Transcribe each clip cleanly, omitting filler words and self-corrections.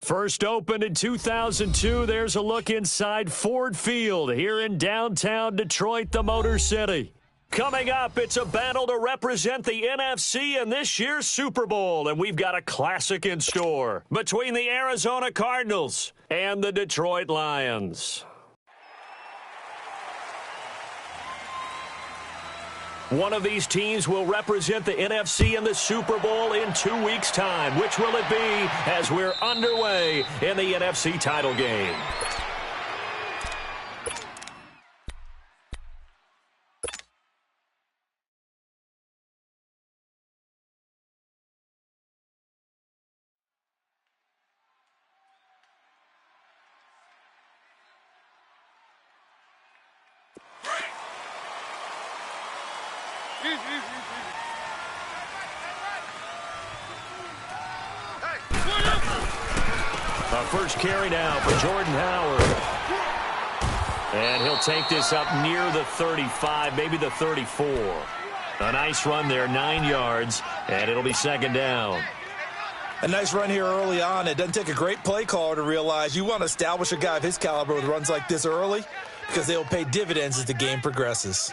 First opened in 2002, there's a look inside Ford Field here in downtown Detroit, the Motor City. Coming up, it's a battle to represent the NFC in this year's Super Bowl, and we've got a classic in store between the Arizona Cardinals and the Detroit Lions. One of these teams will represent the NFC in the Super Bowl in 2 weeks' time. Which will it be as we're underway in the NFC title game? Our first carry now for Jordan Howard. And he'll take this up near the 35, maybe the 34. A nice run there, 9 yards, and it'll be second down. A nice run here early on. It doesn't take a great play caller to realize you want to establish a guy of his caliber with runs like this early because they'll pay dividends as the game progresses.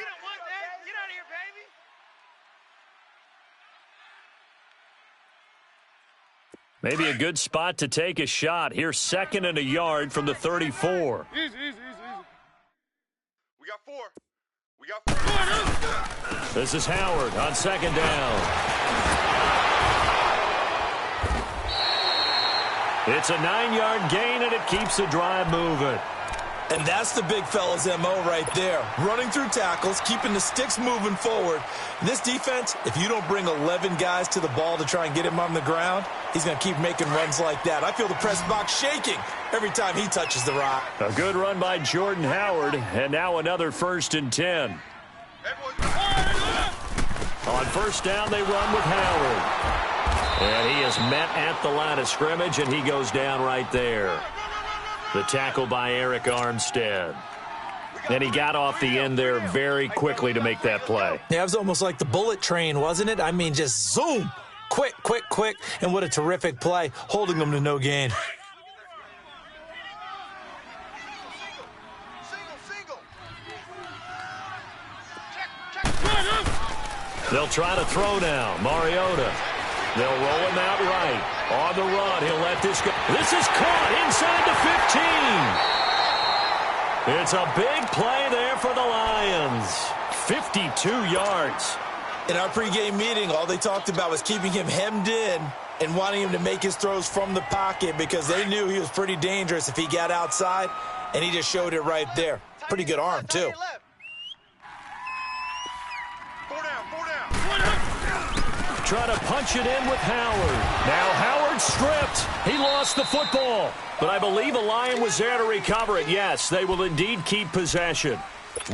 Maybe a good spot to take a shot. Here's second and a yard from the 34. Easy. We got four. This is Howard on second down. It's a 9-yard gain, and it keeps the drive moving. And that's the big fella's MO right there. Running through tackles, keeping the sticks moving forward. In this defense, if you don't bring 11 guys to the ball to try and get him on the ground, he's going to keep making runs like that. I feel the press box shaking every time he touches the rock. A good run by Jordan Howard, and now another 1st and 10. On first down, they run with Howard. And he is met at the line of scrimmage, and he goes down right there. The tackle by Eric Armstead. And he got off the end there very quickly to make that play. Yeah, it was almost like the bullet train, wasn't it? I mean, just zoom. Quick. And what a terrific play, holding them to no gain. Single. They'll try to throw now. Mariota. They'll roll him out right. On the run, he'll let this go. This is caught inside the 15. It's a big play there for the Lions. 52 yards. In our pregame meeting, all they talked about was keeping him hemmed in and wanting him to make his throws from the pocket because they knew he was pretty dangerous if he got outside, and he just showed it right there. Pretty good arm, too. Four down. Try to punch it in with Howard. Now Howard stripped. He lost the football. But I believe a Lion was there to recover it. Yes, they will indeed keep possession.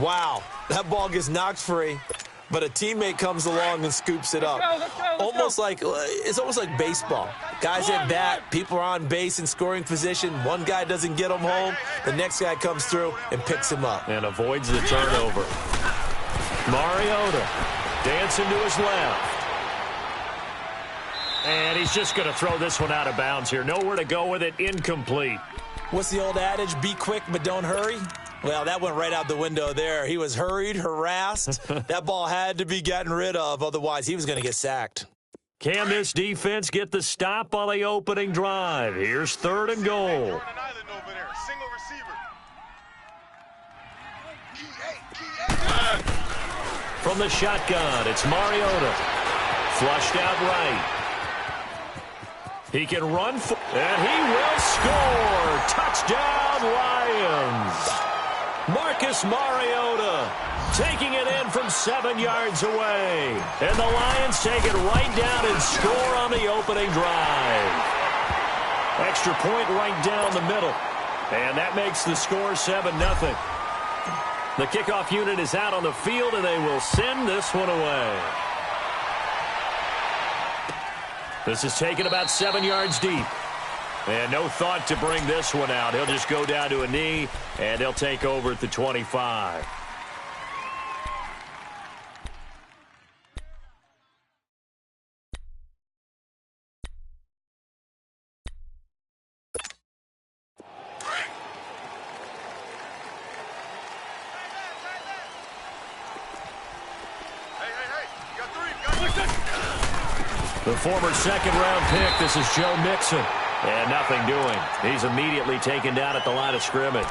Wow, that ball gets knocked free, but a teammate comes along and scoops it up. Let's go. It's almost like baseball. Guys at bat, people are on base in scoring position. One guy doesn't get him home. The next guy comes through and picks him up. And avoids the turnover. Mariota dancing to his left. And he's just going to throw this one out of bounds here. Nowhere to go with it. Incomplete. What's the old adage? Be quick, but don't hurry. Well, that went right out the window there. He was hurried, harassed. That ball had to be gotten rid of. Otherwise, he was going to get sacked. Can this defense get the stop on the opening drive? Here's 3rd and goal. Single receiver. Key 8. From the shotgun, it's Mariota. Flushed out right. He can run, and he will score. Touchdown, Lions. Marcus Mariota taking it in from 7 yards away. And the Lions take it right down and score on the opening drive. Extra point right down the middle. And that makes the score 7-0. The kickoff unit is out on the field, and they will send this one away. This is taken about 7 yards deep. And no thought to bring this one out. He'll just go down to a knee, and they'll take over at the 25. The former second-round pick, this is Joe Mixon. And nothing doing. He's immediately taken down at the line of scrimmage.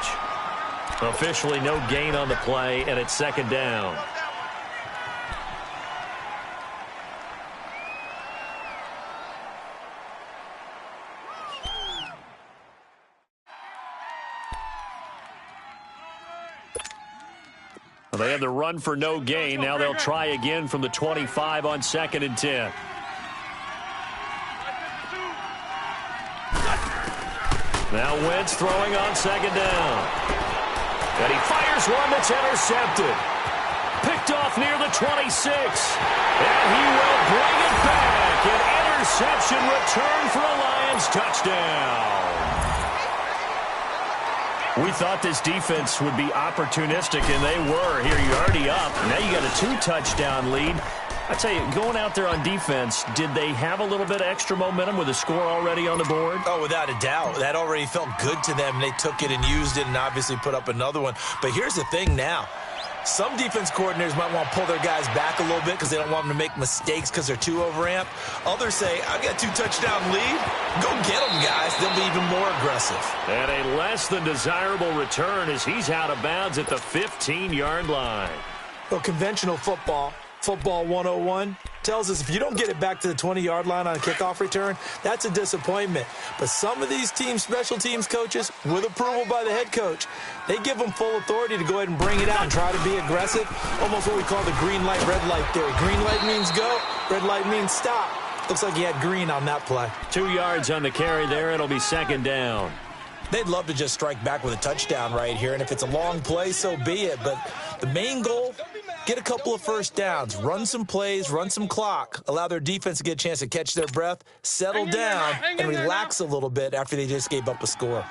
Officially no gain on the play, and it's second down. Well, they had the run for no gain. Now they'll try again from the 25 on 2nd and 10. Now Wentz throwing on 2nd down. And he fires one that's intercepted. Picked off near the 26. And he will bring it back. An interception return for a Lions touchdown. We thought this defense would be opportunistic, and they were. Here, you're already up. Now you got a 2-touchdown lead. I tell you, going out there on defense, did they have a little bit of extra momentum with a score already on the board? Oh, without a doubt. That already felt good to them. They took it and used it and obviously put up another one. But here's the thing now. Some defense coordinators might want to pull their guys back a little bit because they don't want them to make mistakes because they're too overamped. Others say, I've got a 2-touchdown lead. Go get them, guys. They'll be even more aggressive. And a less than desirable return as he's out of bounds at the 15-yard line. Well, conventional football 101, tells us if you don't get it back to the 20-yard line on a kickoff return, that's a disappointment. But some of these teams, special teams coaches, with approval by the head coach, they give them full authority to go ahead and bring it out and try to be aggressive, almost what we call the green light, red light theory. Green light means go, red light means stop. Looks like he had green on that play. 2 yards on the carry there. It'll be second down. They'd love to just strike back with a touchdown right here, and if it's a long play, so be it. But the main goal, get a couple of first downs, run some plays, run some clock, allow their defense to get a chance to catch their breath, settle down, and relax a little bit after they just gave up a score.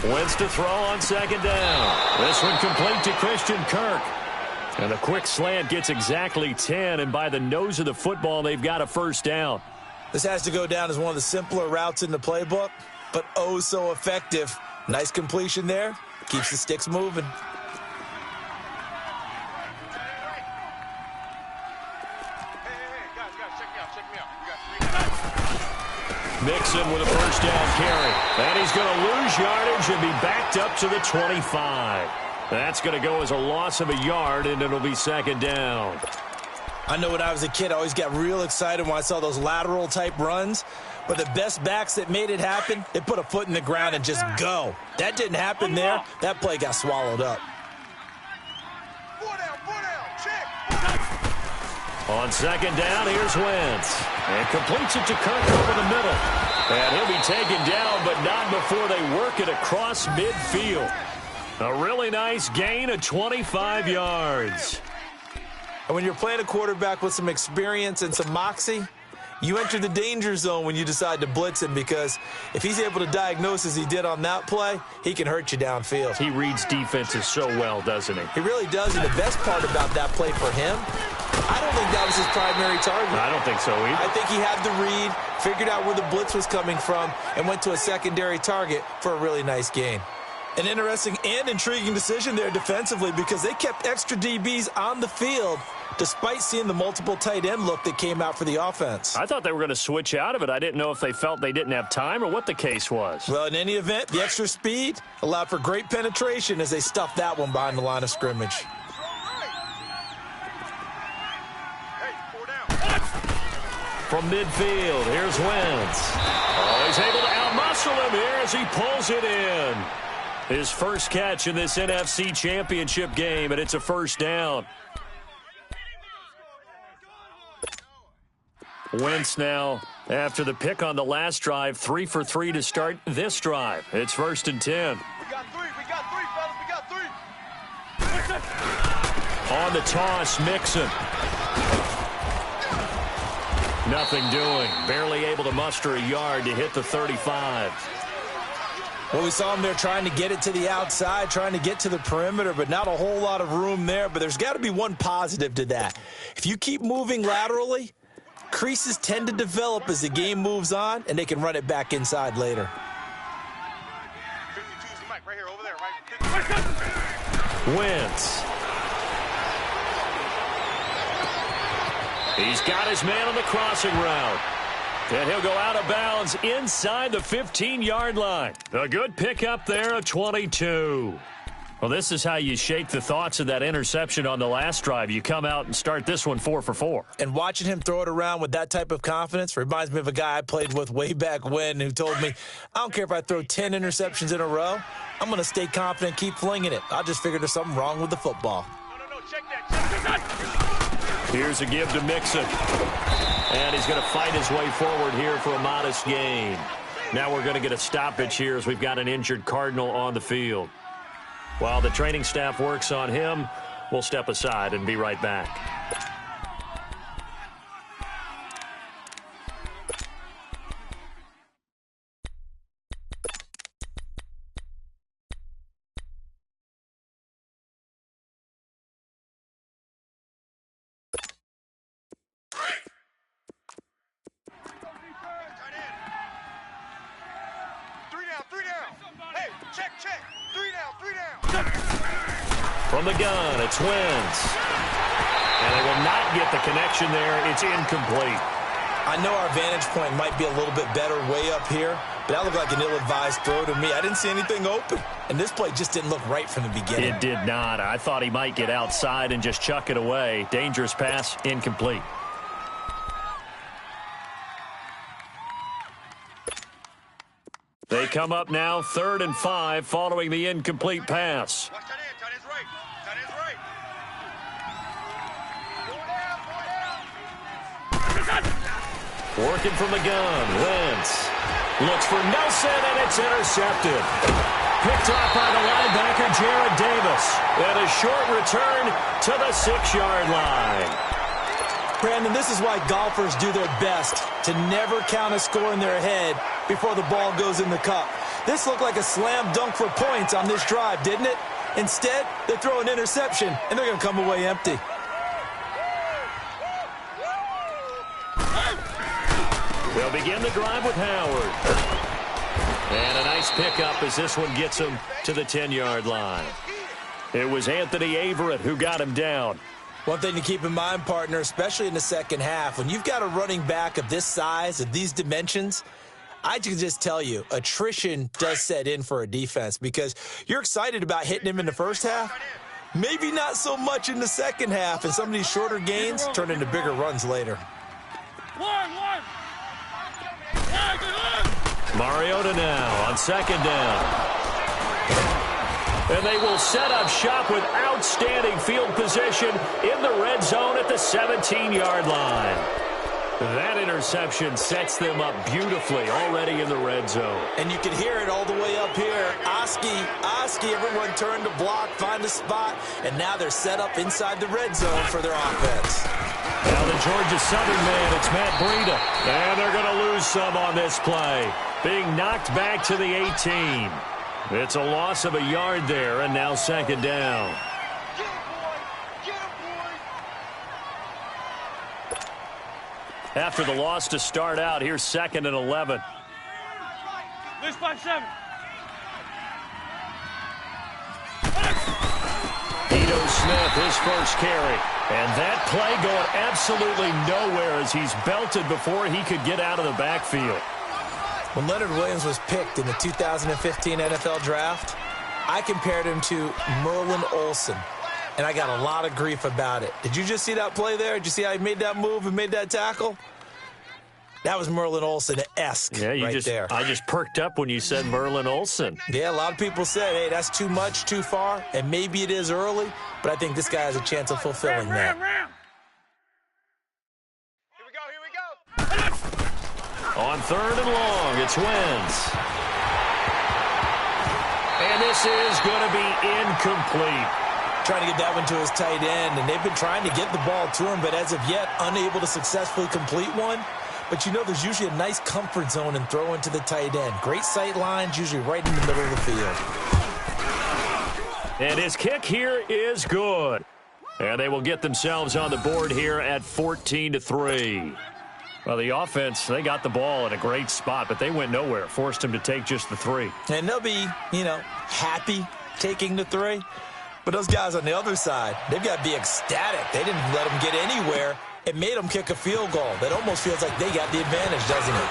Wentz to throw on second down. This one complete to Christian Kirk. And a quick slant gets exactly 10, and by the nose of the football, they've got a first down. This has to go down as one of the simpler routes in the playbook, but oh so effective. Nice completion there. Keeps the sticks moving. Mixon with a first down carry. And he's going to lose yardage and be backed up to the 25. That's going to go as a loss of a yard, and it'll be second down. I know when I was a kid, I always got real excited when I saw those lateral-type runs. But the best backs that made it happen, they put a foot in the ground and just go. That didn't happen there. That play got swallowed up. On second down, here's Wentz. And completes it to Kirk over the middle. And he'll be taken down, but not before they work it across midfield. A really nice gain of 25 yards. And when you're playing a quarterback with some experience and some moxie, you enter the danger zone when you decide to blitz him, because if he's able to diagnose as he did on that play, he can hurt you downfield. He reads defenses so well, doesn't he? He really does, and the best part about that play for him, I don't think that was his primary target. I don't think so either. I think he had the read, figured out where the blitz was coming from, and went to a secondary target for a really nice gain. An interesting and intriguing decision there defensively, because they kept extra DBs on the field despite seeing the multiple tight end look that came out for the offense. I thought they were going to switch out of it. I didn't know if they felt they didn't have time or what the case was. Well, in any event, the extra speed allowed for great penetration as they stuffed that one behind the line of scrimmage. From midfield, here's Wentz. Oh, he's able to outmuscle him here as he pulls it in. His first catch in this NFC Championship game, and it's a first down. Wentz now, after the pick on the last drive, 3 for 3 to start this drive. It's 1st and 10. We got three, fellas, we got three. On the toss, Mixon. Nothing doing. Barely able to muster a yard to hit the 35. Well, we saw him there trying to get it to the outside, trying to get to the perimeter, but not a whole lot of room there. But there's got to be one positive to that. If you keep moving laterally, creases tend to develop as the game moves on, and they can run it back inside later. 52's the mic right here, over there, right? Wentz. He's got his man on the crossing route. And he'll go out of bounds inside the 15-yard line. A good pickup there of 22. Well, this is how you shake the thoughts of that interception on the last drive. You come out and start this one 4 for 4. And watching him throw it around with that type of confidence reminds me of a guy I played with way back when who told me, I don't care if I throw 10 interceptions in a row. I'm going to stay confident, keep flinging it. I just figured there's something wrong with the football. No, check that. Here's a give to Mixon. And he's going to fight his way forward here for a modest gain. Now we're going to get a stoppage here as we've got an injured Cardinal on the field. While the training staff works on him, we'll step aside and be right back. From the gun, it's Wentz. And they will not get the connection there. It's incomplete. I know our vantage point might be a little bit better way up here, but that looked like an ill-advised throw to me. I didn't see anything open, and this play just didn't look right from the beginning. It did not. I thought he might get outside and just chuck it away. Dangerous pass, incomplete. They come up now 3rd and 5 following the incomplete pass. Watch that in. Tight end's right. Tight end's right. Working from the gun, Wentz looks for Nelson, and it's intercepted. Picked off by the linebacker, Jared Davis. And a short return to the 6-yard line. Brandon, this is why golfers do their best to never count a score in their head before the ball goes in the cup. This looked like a slam dunk for points on this drive, didn't it? Instead, they throw an interception, and they're going to come away empty. They'll begin the drive with Howard. And a nice pickup as this one gets him to the 10-yard line. It was Anthony Averett who got him down. One thing to keep in mind, partner, especially in the second half, when you've got a running back of this size, of these dimensions, I can just tell you, attrition does set in for a defense because you're excited about hitting him in the first half. Maybe not so much in the second half, and some of these shorter gains turn into bigger runs later. Mariota now on 2nd down. And they will set up shop with outstanding field position in the red zone at the 17-yard line. That interception sets them up beautifully already in the red zone. And you can hear it all the way up here. Oski, everyone turned to block, find a spot, and now they're set up inside the red zone for their offense. Now the Georgia Southern man, it's Matt Breida. And they're going to lose some on this play. Being knocked back to the 18. It's a loss of a yard there, and now 2nd down. After the loss to start out, here's 2nd and 11. This 5-7. Ito Smith, his first carry. And that play going absolutely nowhere as he's belted before he could get out of the backfield. When Leonard Williams was picked in the 2015 NFL Draft, I compared him to Merlin Olsen, and I got a lot of grief about it. Did you just see that play there? Did you see how he made that move and made that tackle? That was Merlin Olsen-esque there. I just perked up when you said Merlin Olsen. Yeah, a lot of people said, hey, that's too much, too far, and maybe it is early, but I think this guy has a chance of fulfilling that. On 3rd and long, it's Wentz. And this is going to be incomplete. Trying to get that one to his tight end, and they've been trying to get the ball to him, but as of yet, unable to successfully complete one. But you know there's usually a nice comfort zone in throwing to the tight end. Great sight lines, usually right in the middle of the field. And his kick here is good. And they will get themselves on the board here at 14-3. Well, the offense, they got the ball in a great spot, but they went nowhere. Forced him to take just the 3. And they'll be, happy taking the 3. But those guys on the other side, they've got to be ecstatic. They didn't let them get anywhere. It made them kick a field goal. That almost feels like they got the advantage, doesn't it?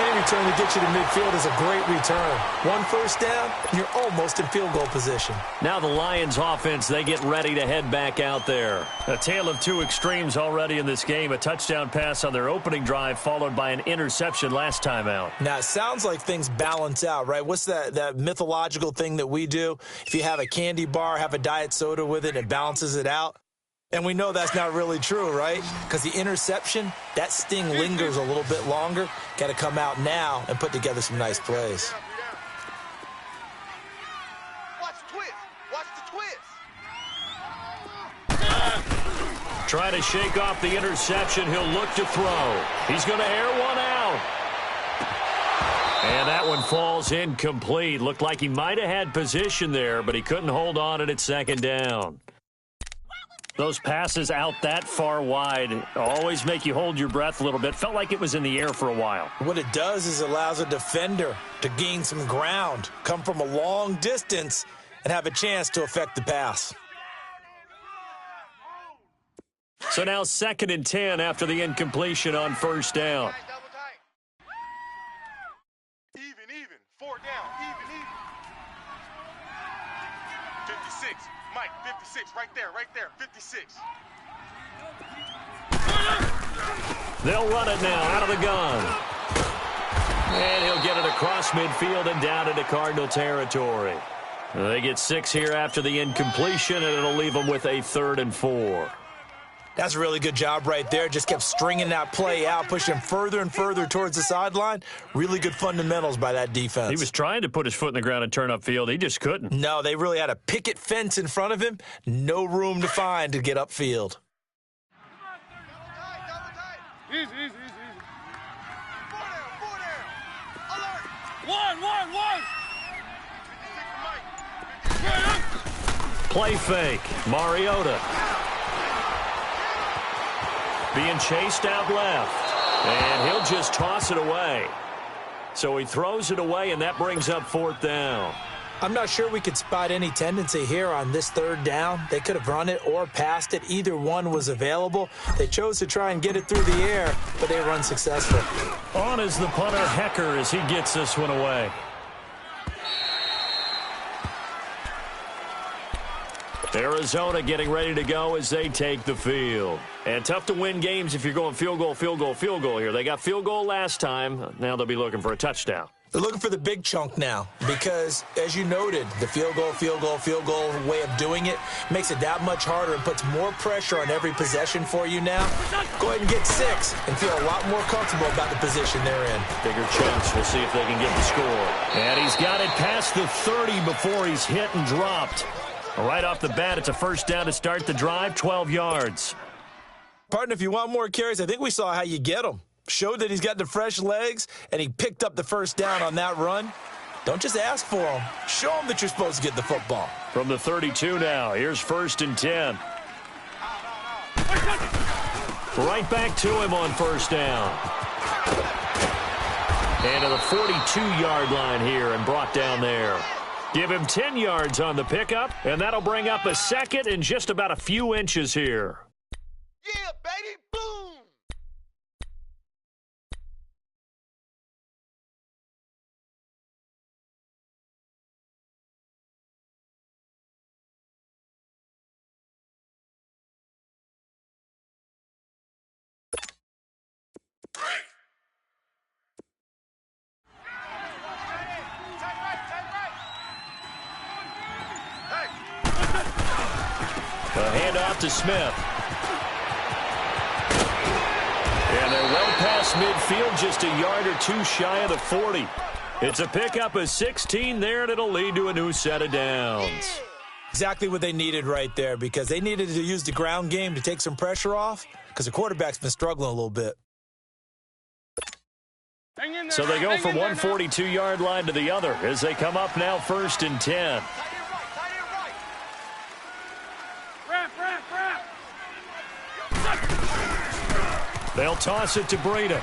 Any return to get you to midfield is a great return. 1 first down, and you're almost in field goal position. Now the Lions offense, they get ready to head back out there. A tale of two extremes already in this game. A touchdown pass on their opening drive followed by an interception last time out. Now, it sounds like things balance out, right? What's that mythological thing that we do? If you have a candy bar, have a diet soda with it, it balances it out. And we know that's not really true, right? Because the interception, that sting lingers a little bit longer. Got to come out now and put together some nice plays. Watch the twist. Watch the twist. Try to shake off the interception. He'll look to throw. He's going to air one out. And that one falls incomplete. Looked like he might have had position there, but he couldn't hold on at second down. Those passes out that far wide always make you hold your breath a little bit. Felt like it was in the air for a while. What it does is it allows a defender to gain some ground, come from a long distance, and have a chance to affect the pass. So now 2nd and 10 after the incompletion on first down. Double tight. Even. 4 down. Even. 56. Mike, 56. Right there. 56. They'll run it now out of the gun. And he'll get it across midfield and down into Cardinal territory. They get 6 here after the incompletion, and it'll leave them with a 3rd and 4. That's a really good job right there. Just kept stringing that play out, pushing further and further towards the sideline. Really good fundamentals by that defense. He was trying to put his foot in the ground and turn upfield. He just couldn't. No, they really had a picket fence in front of him. No room to find to get upfield. Double tight. Easy. 4 down. Alert. 1. Play fake. Mariota. Being chased out left. And he'll just toss it away. So he throws it away, and that brings up 4th down. I'm not sure we could spot any tendency here on this 3rd down. They could have run it or passed it. Either one was available. They chose to try and get it through the air, but they were unsuccessful. On is the punter, Hecker, as he gets this one away. Arizona getting ready to go as they take the field. And tough to win games if you're going field goal here. They got field goal last time. Now they'll be looking for a touchdown. They're looking for the big chunk now because, as you noted, the field goal way of doing it makes it that much harder and puts more pressure on every possession for you now. Go ahead and get 6 and feel a lot more comfortable about the position they're in. Bigger chunks. We'll see if they can get the score. And he's got it past the 30 before he's hit and dropped. Right off the bat, it's a first down to start the drive, 12 yards. Partner, if you want more carries, I think we saw how you get them. Showed that he's got the fresh legs, and he picked up the first down on that run. Don't just ask for them. Show them that you're supposed to get the football. From the 32 now, here's 1st and 10. Right back to him on first down. And to the 42-yard line here and brought down there. Give him 10 yards on the pickup, and that'll bring up a 2nd and just about a few inches here. Yeah, baby. Boom. A handoff to Smith. And they're well past midfield, just a yard or two shy of the 40. It's a pickup of 16 there, and it'll lead to a new set of downs. Exactly what they needed right there because they needed to use the ground game to take some pressure off because the quarterback's been struggling a little bit. So they go from one 42-yard line to the other as they come up now 1st and 10. They'll toss it to Breida.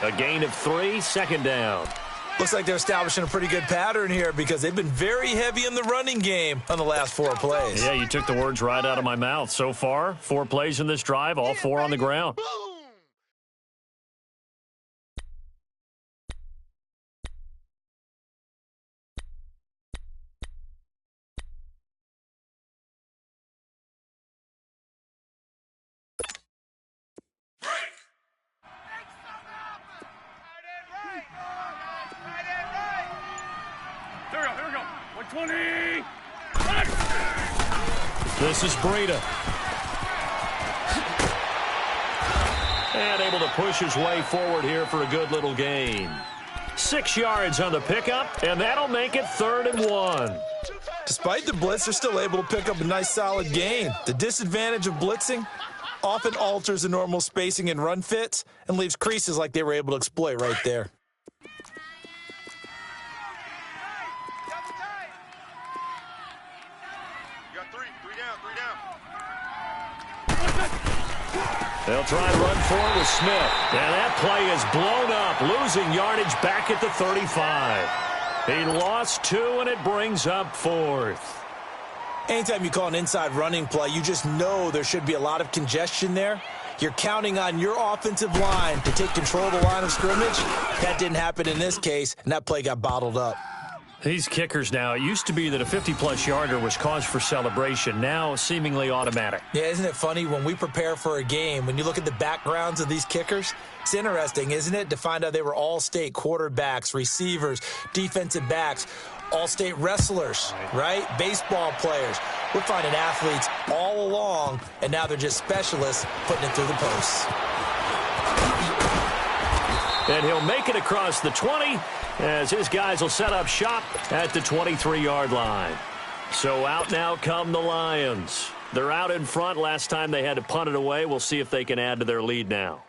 A gain of 3, second down. Looks like they're establishing a pretty good pattern here because they've been very heavy in the running game on the last 4 plays. Yeah, you took the words right out of my mouth. So far, 4 plays in this drive, all 4 on the ground. Here we go. 120. This is Breida. And able to push his way forward here for a good little gain. 6 yards on the pickup, and that'll make it 3rd and 1. Despite the blitz, they're still able to pick up a nice solid gain. The disadvantage of blitzing often alters the normal spacing and run fits and leaves creases like they were able to exploit right there. You got 3 down. They'll try to run forward with Smith. And that play is blown up, losing yardage back at the 35. He lost 2, and it brings up 4th. Anytime you call an inside running play, you just know there should be a lot of congestion there. You're counting on your offensive line to take control of the line of scrimmage. That didn't happen in this case, and that play got bottled up. These kickers now, it used to be that a 50-plus yarder was cause for celebration. Now, seemingly automatic. Yeah, isn't it funny when we prepare for a game, when you look at the backgrounds of these kickers, it's interesting, isn't it, to find out they were all-state quarterbacks, receivers, defensive backs, all-state wrestlers, right? Baseball players. We're finding athletes all along, and now they're just specialists putting it through the posts. And he'll make it across the 20 as his guys will set up shop at the 23-yard line. So out now come the Lions. They're out in front. Last time they had to punt it away. We'll see if they can add to their lead now.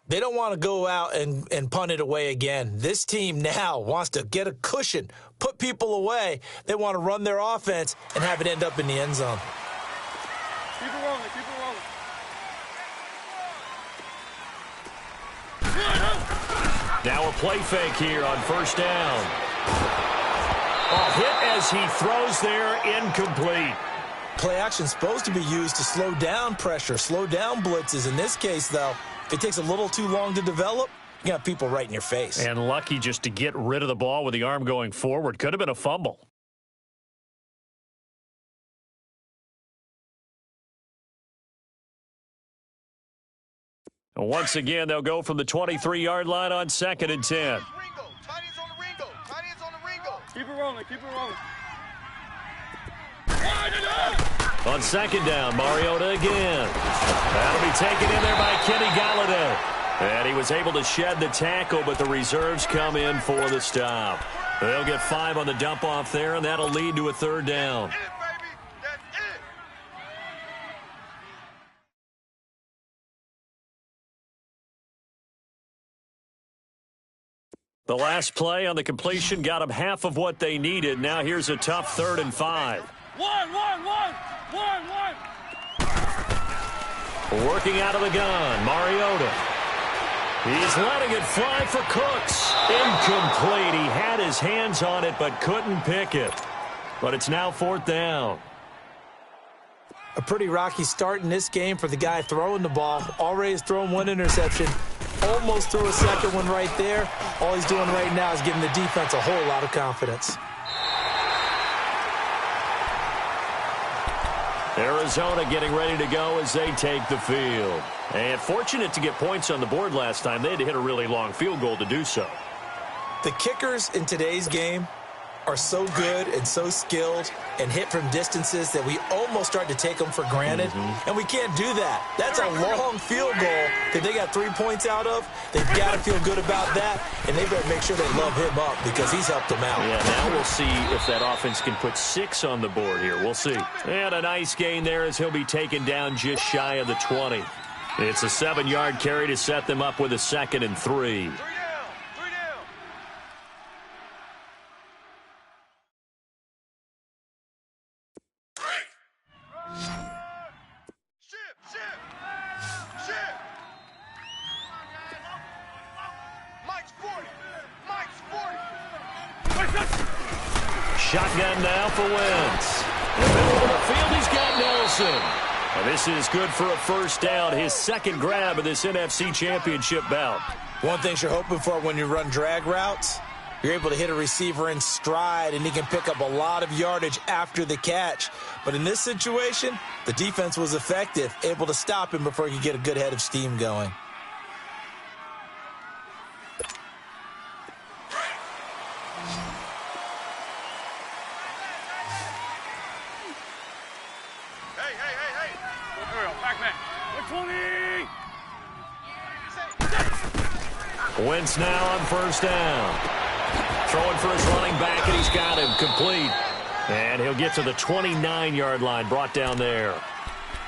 They don't want to go out and punt it away again. This team now wants to get a cushion, put people away. They want to run their offense and have it end up in the end zone. Keep it rolling. Now a play fake here on 1st down. A hit as he throws there, incomplete. Play action supposed to be used to slow down pressure, slow down blitzes. In this case, though, if it takes a little too long to develop, you got people right in your face. And lucky just to get rid of the ball with the arm going forward. Could have been a fumble. And once again, they'll go from the 23-yard line on 2nd and 10. Keep it rolling. On 2nd down, Mariota again. That'll be taken in there by Kenny Galladay. And he was able to shed the tackle, but the reserves come in for the stop. They'll get 5 on the dump-off there, and that'll lead to a 3rd down. The last play on the completion got them half of what they needed. Now here's a tough 3rd and 5. One. Working out of the gun, Mariota. He's letting it fly for Cooks. Incomplete. He had his hands on it but couldn't pick it. But it's now 4th down. A pretty rocky start in this game for the guy throwing the ball. Already has thrown 1 interception. Almost threw a 2nd one right there. All he's doing right now is giving the defense a whole lot of confidence. Arizona getting ready to go as they take the field. And fortunate to get points on the board last time. They had to hit a really long field goal to do so. The kickers in today's game are so good and so skilled and hit from distances that we almost start to take them for granted. And we can't do that. That's a long field goal that they got 3 points out of. They've got to feel good about that, and they better make sure they love him up because he's helped them out. Yeah, now we'll see if that offense can put 6 on the board here. We'll see. And a nice gain there as he'll be taken down just shy of the 20. It's a 7-yard carry to set them up with a 2nd and 3. Shotgun now for Wentz. In the middle of the field, he's got Nelson. And this is good for a first down, his second grab of this NFC Championship bout. One thing you're hoping for when you run drag routes, you're able to hit a receiver in stride, and he can pick up a lot of yardage after the catch. But in this situation, the defense was effective, able to stop him before he could get a good head of steam going. Wentz now on first down. Throwing for his running back, and he's got him complete. And he'll get to the 29-yard line, brought down there.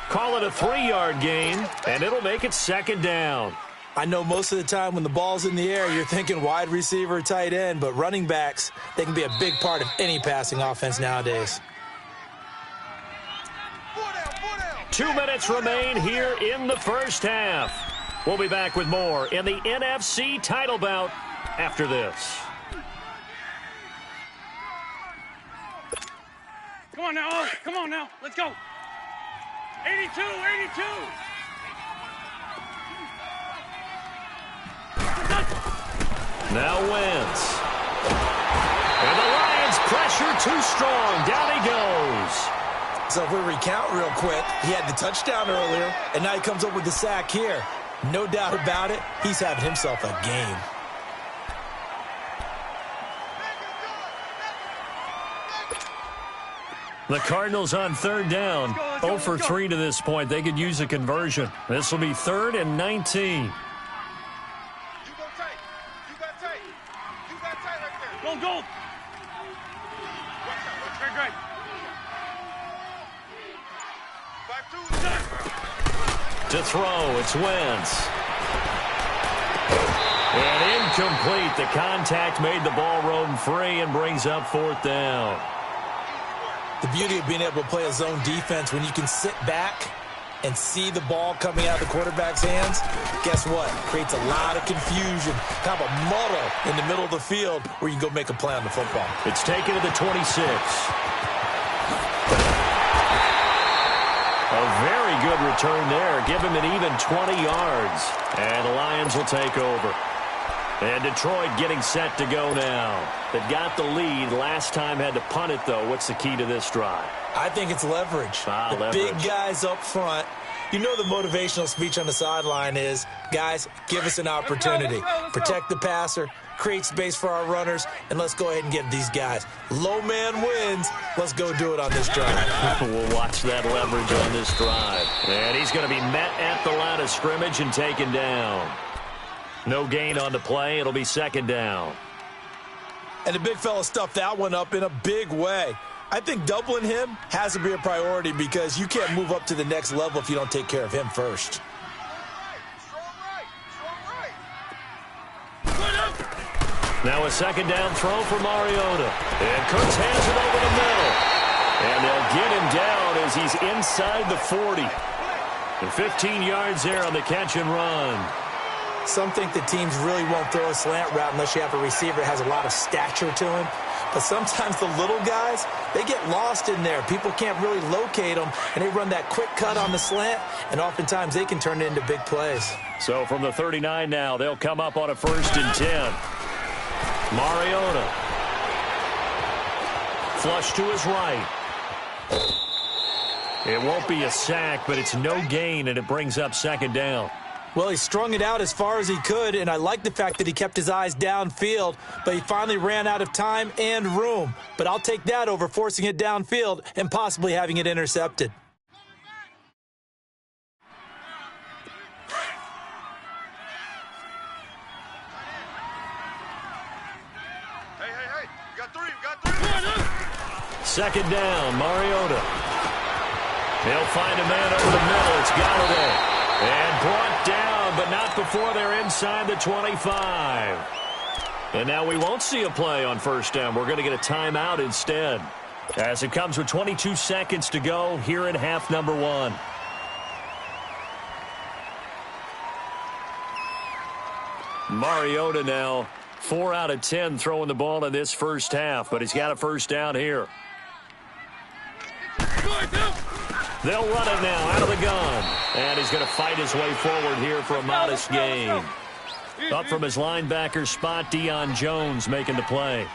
Call it a 3-yard gain, and it'll make it second down. I know most of the time when the ball's in the air, you're thinking wide receiver, tight end, but running backs, they can be a big part of any passing offense nowadays. 2 minutes remain here in the first half. We'll be back with more in the NFC title bout after this. Come on now, come on now, let's go. 82, 82. Now Wentz. And the Lions pressure too strong. Down he goes. So if we recount real quick, he had the touchdown earlier, and now he comes up with the sack here. No doubt about it, he's having himself a game. The Cardinals on third down. 0 for 3 to this point. They could use a conversion. This will be 3rd and 19. You go tight. You got tight. You got tight right there. Go, go. Watch out. Watch Great, great. 5-2. To throw, it's Wentz. And incomplete. The contact made the ball roam free and brings up 4th down. The beauty of being able to play a zone defense when you can sit back and see the ball coming out of the quarterback's hands, guess what? Creates a lot of confusion, kind of a muddle in the middle of the field where you can go make a play on the football. It's taken to the 26. A very good return there. Give him an even 20 yards. And the Lions will take over. And Detroit getting set to go now. They've got the lead. Last time had to punt it, though. What's the key to this drive? I think it's leverage. Leverage. Big guys up front. You know the motivational speech on the sideline is, guys, give us an opportunity. Protect the passer, create space for our runners, and let's go ahead and get these guys. Low man wins. Let's go do it on this drive. We'll watch that leverage on this drive. And he's going to be met at the line of scrimmage and taken down. No gain on the play. It'll be second down. And the big fella stuffed that one up in a big way. I think doubling him has to be a priority because you can't move up to the next level if you don't take care of him first. Now a second down throw for Mariota. And Kurtz hands it over the middle. And they'll get him down as he's inside the 40. And 15 yards there on the catch and run. Some think the teams really won't throw a slant route unless you have a receiver that has a lot of stature to him. But sometimes the little guys, they get lost in there. People can't really locate them, and they run that quick cut on the slant, and oftentimes they can turn it into big plays. So from the 39 now, they'll come up on a 1st and 10. Mariota. Flush to his right. It won't be a sack, but it's no gain, and it brings up second down. Well, he strung it out as far as he could, and I like the fact that he kept his eyes downfield, but he finally ran out of time and room. But I'll take that over forcing it downfield and possibly having it intercepted. Hey, you got three. Second down, Mariota. They'll find a man over the middle. It's Galladay. And brought down, but not before they're inside the 25. And now we won't see a play on first down. We're going to get a timeout instead. As it comes with 22 seconds to go here in half number 1. Mariota now 4 out of 10 throwing the ball in this first half, but he's got a first down here. They'll run it now out of the gun. And he's going to fight his way forward here for a modest gain. Up from his linebacker spot, Deion Jones making the play.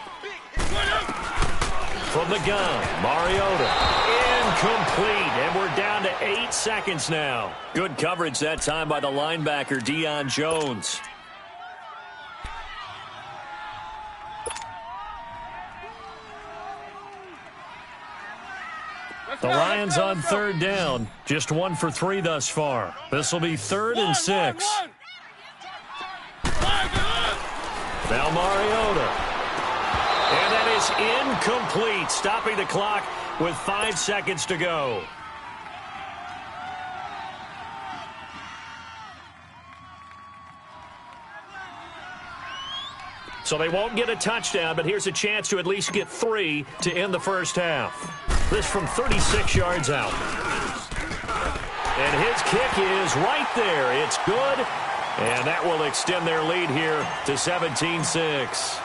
From the gun, Mariota. Incomplete, and we're down to 8 seconds now. Good coverage that time by the linebacker, Deion Jones. The Lions on third down. Just 1 for 3 thus far. This will be 3rd and 6. Now Mariota. And that is incomplete, stopping the clock with 5 seconds to go. So they won't get a touchdown, but here's a chance to at least get 3 to end the first half. This from 36 yards out. And his kick is right there. It's good. And that will extend their lead here to 17-6.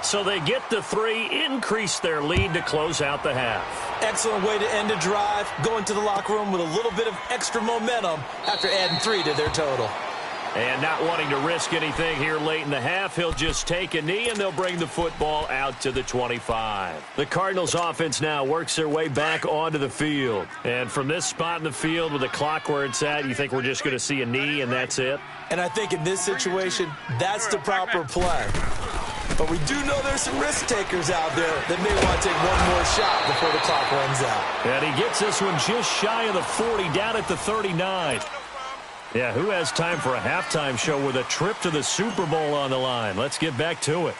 So they get the 3, increase their lead to close out the half. Excellent way to end a drive. Going to the locker room with a little bit of extra momentum after adding 3 to their total. And not wanting to risk anything here late in the half, he'll just take a knee, and they'll bring the football out to the 25. The Cardinals offense now works their way back onto the field. And from this spot in the field with the clock where it's at, you think we're just going to see a knee and that's it? And I think in this situation, that's the proper play. But we do know there's some risk takers out there that may want to take one more shot before the clock runs out. And he gets this one just shy of the 40, down at the 39. Yeah, who has time for a halftime show with a trip to the Super Bowl on the line? Let's get back to it.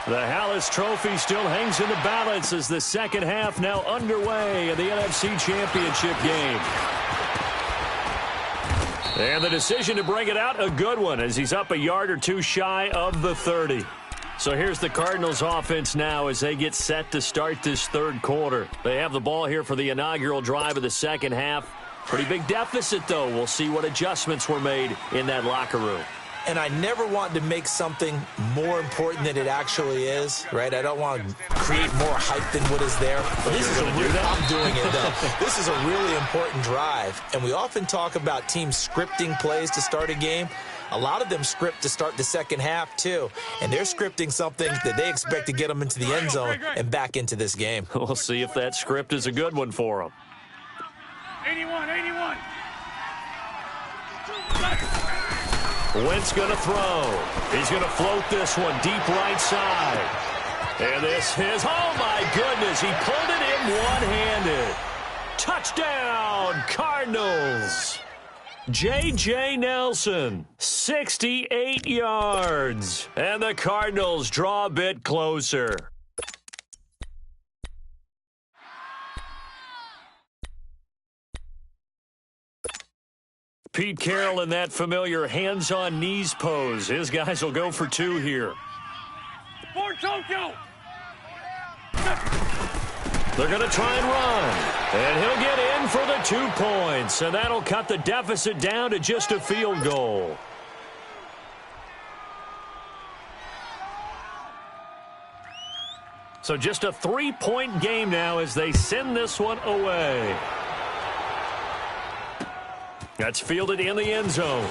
The Hallis Trophy still hangs in the balance as the second half now underway in the NFC Championship game. And the decision to bring it out, a good one, as he's up a yard or 2 shy of the 30. So here's the Cardinals offense now as they get set to start this third quarter. They have the ball here for the inaugural drive of the second half. Pretty big deficit, though. We'll see what adjustments were made in that locker room. And I never want to make something more important than it actually is, right? I don't want to create more hype than what is there. But this is I'm doing it, though. This is a really important drive. And we often talk about teams scripting plays to start a game. A lot of them script to start the second half, too. And they're scripting something that they expect to get them into the end zone and back into this game. We'll see if that script is a good one for them. 81. Wentz going to throw. He's going to float this one deep right side. And this is, oh my goodness, he pulled it in one-handed. Touchdown, Cardinals. J.J. Nelson, 68 yards. And the Cardinals draw a bit closer. Pete Carroll in that familiar hands-on-knees pose. His guys will go for 2 here. For Tokyo. They're going to try and run. And he'll get in for the 2 points. And that'll cut the deficit down to just a field goal. So just a 3-point game now as they send this one away. That's fielded in the end zone.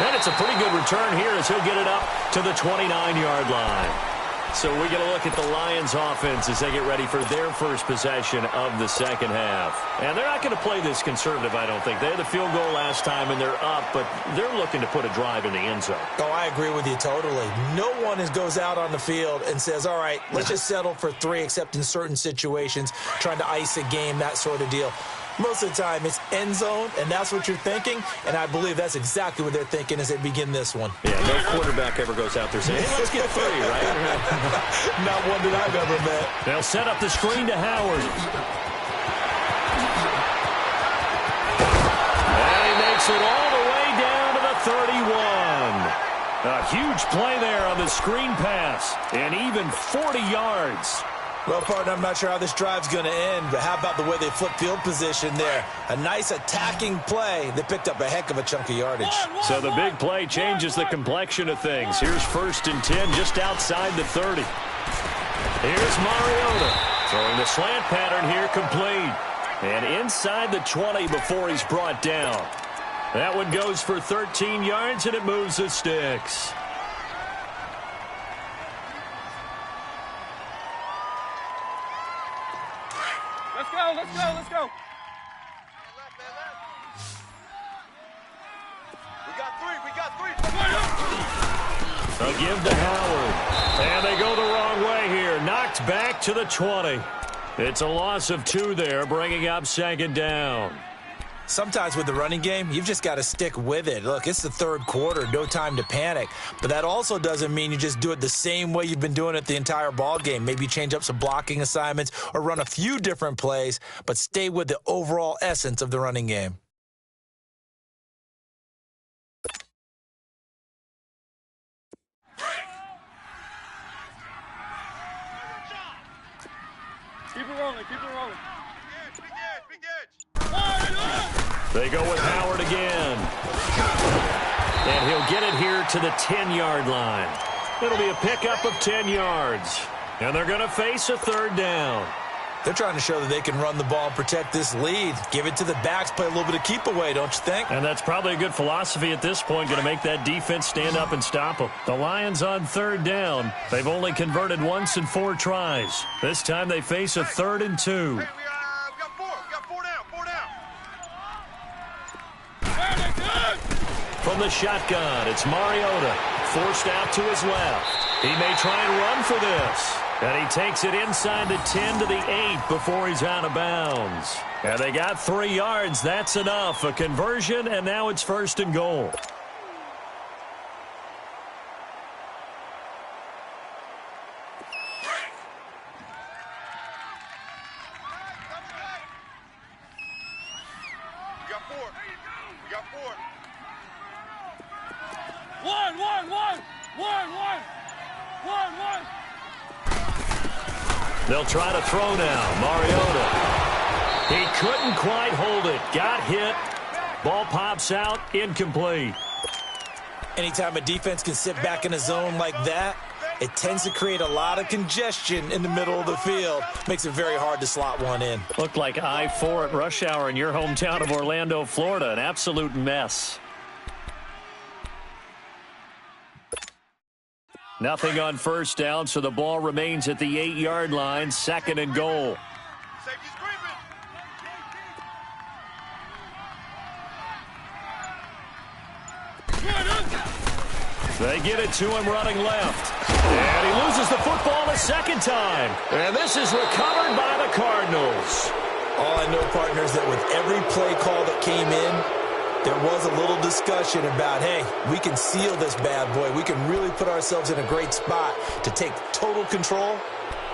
And it's a pretty good return here as he'll get it up to the 29-yard line. So we get a look at the Lions offense as they get ready for their first possession of the second half. And they're not going to play this conservative, I don't think. They had the field goal last time and they're up, but they're looking to put a drive in the end zone. Oh, I agree with you totally. No one goes out on the field and says, all right, let's just settle for 3, except in certain situations, trying to ice a game, that sort of deal. Most of the time, it's end zone, and that's what you're thinking, and I believe that's exactly what they're thinking as they begin this one. Yeah, no quarterback ever goes out there saying, hey, let's get 3, right? Not one that I've ever met. They'll set up the screen to Howard. And he makes it all the way down to the 31. A huge play there on the screen pass, and even 40 yards. Well, partner, I'm not sure how this drive's going to end, but how about the way they flip field position there? A nice attacking play. They picked up a heck of a chunk of yardage. So the big play changes the complexion of things. Here's 1st and 10 just outside the 30. Here's Mariota throwing the slant pattern here, complete. And inside the 20 before he's brought down. That one goes for 13 yards, and it moves the sticks. Let's go, let's go, let's go. We got three. A give to Howard. And they go the wrong way here. Knocked back to the 20. It's a loss of 2 there, bringing up 2nd down. Sometimes with the running game, you've just got to stick with it. Look, it's the 3rd quarter, no time to panic. But that also doesn't mean you just do it the same way you've been doing it the entire ball game. Maybe change up some blocking assignments or run a few different plays, but stay with the overall essence of the running game. Keep it rolling, keep it rolling. Big edge. They go with Howard again. And he'll get it here to the 10-yard line. It'll be a pickup of 10 yards. And they're going to face a 3rd down. They're trying to show that they can run the ball and protect this lead. Give it to the backs, play a little bit of keep away, don't you think? And that's probably a good philosophy at this point, going to make that defense stand up and stop them. The Lions on 3rd down. They've only converted once in 4 tries. This time they face a 3rd and 2. Hey, we got 4. We got 4 down. 4 down. From the shotgun, it's Mariota. Forced out to his left. He may try and run for this. And he takes it inside the 10 to the 8 before he's out of bounds. And they got 3 yards. That's enough. A conversion, and now it's 1st and goal. We got 4. We got 4. One. They'll try to throw now. Mariota. He couldn't quite hold it. Got hit. Ball pops out. Incomplete. Anytime a defense can sit back in a zone like that, it tends to create a lot of congestion in the middle of the field. Makes it very hard to slot one in. Looked like I-4 at rush hour in your hometown of Orlando, Florida. An absolute mess. Nothing on 1st down, so the ball remains at the 8-yard line. 2nd and goal. Safety screaming. They get it to him running left. And he loses the football a 2nd time. And this is recovered by the Cardinals. All I know, partners, that with every play call that came in, there was a little discussion about, hey, we can seal this bad boy. We can really put ourselves in a great spot to take total control,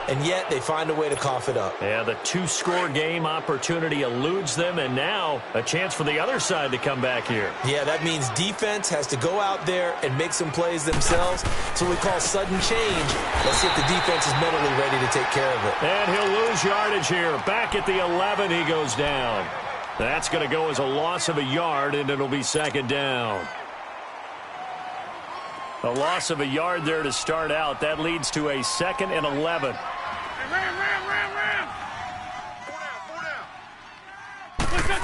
and yet they find a way to cough it up. Yeah, the 2-score game opportunity eludes them, and now a chance for the other side to come back here. Yeah, that means defense has to go out there and make some plays themselves. So we call sudden change. Let's see if the defense is mentally ready to take care of it. And he'll lose yardage here. Back at the 11, he goes down. That's going to go as a loss of a yard, and it'll be 2nd down. A loss of a yard there to start out. That leads to a 2nd and 11. Ram. 4 down.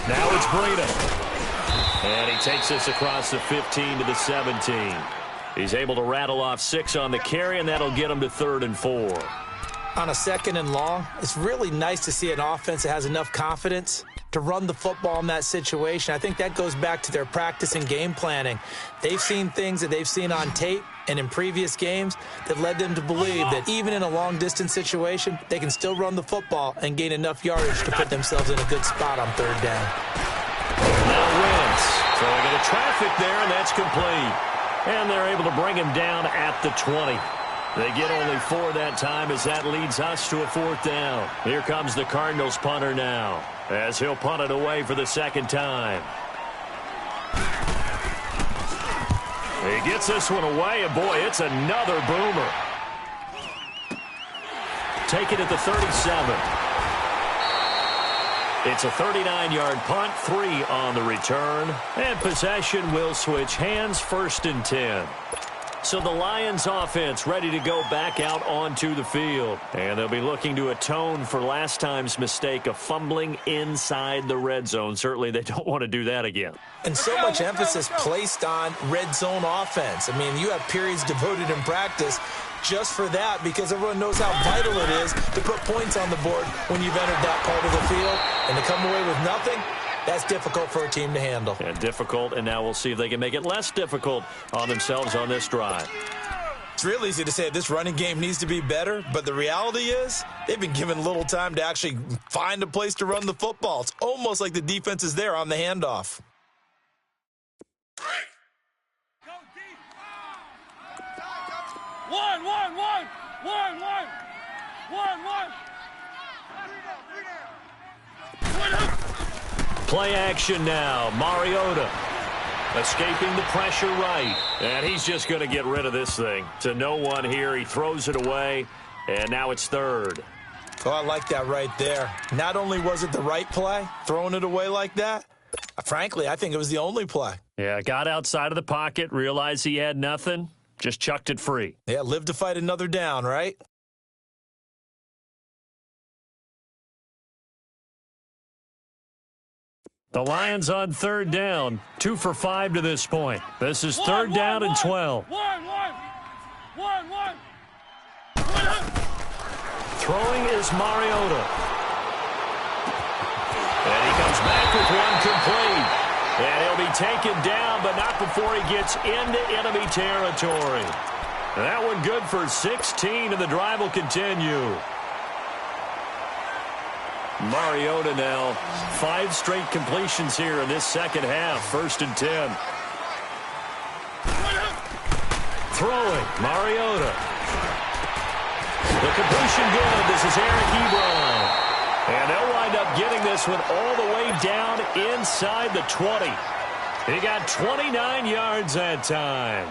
Now it's Breida. And he takes this across the 15 to the 17. He's able to rattle off 6 on the carry, and that'll get him to 3rd and 4. On a 2nd and long, it's really nice to see an offense that has enough confidence to run the football in that situation. I think that goes back to their practice and game planning. They've seen things that they've seen on tape and in previous games that led them to believe that even in a long-distance situation, they can still run the football and gain enough yardage to put themselves in a good spot on 3rd down. Now Wentz throwing into traffic there, and that's complete. And they're able to bring him down at the 20. They get only 4 that time as that leads us to a 4th down. Here comes the Cardinals punter now as he'll punt it away for the 2nd time. He gets this one away, and boy, it's another boomer. take it at the 37. It's a 39-yard punt, 3 on the return, and possession will switch hands, 1st and 10. So the Lions offense ready to go back out onto the field. And they'll be looking to atone for last time's mistake of fumbling inside the red zone. Certainly they don't want to do that again. And so much emphasis placed on red zone offense. I mean, you have periods devoted in practice just for that because everyone knows how vital it is to put points on the board when you've entered that part of the field. And to come away with nothing, that's difficult for a team to handle. And difficult, and now we'll see if they can make it less difficult on themselves on this drive. It's real easy to say this running game needs to be better, but the reality is they've been given little time to actually find a place to run the football. It's almost like the defense is there on the handoff. Play action now. Mariota escaping the pressure right. And he's just going to get rid of this thing. To no one here. He throws it away. And now it's 3rd. Oh, I like that right there. Not only was it the right play, throwing it away like that, frankly, I think it was the only play. Yeah, got outside of the pocket, realized he had nothing, just chucked it free. Yeah, live to fight another down, right? The Lions on 3rd down, 2 for 5 to this point. This is 3rd down and 12. Throwing is Mariota. And he comes back with one complete. And he'll be taken down, but not before he gets into enemy territory. And that one good for 16, and the drive will continue. Mariota now, 5 straight completions here in this second half, 1st and 10. Throwing, Mariota. The completion good. This is Eric Ebron. And they'll wind up getting this one all the way down inside the 20. He got 29 yards that time.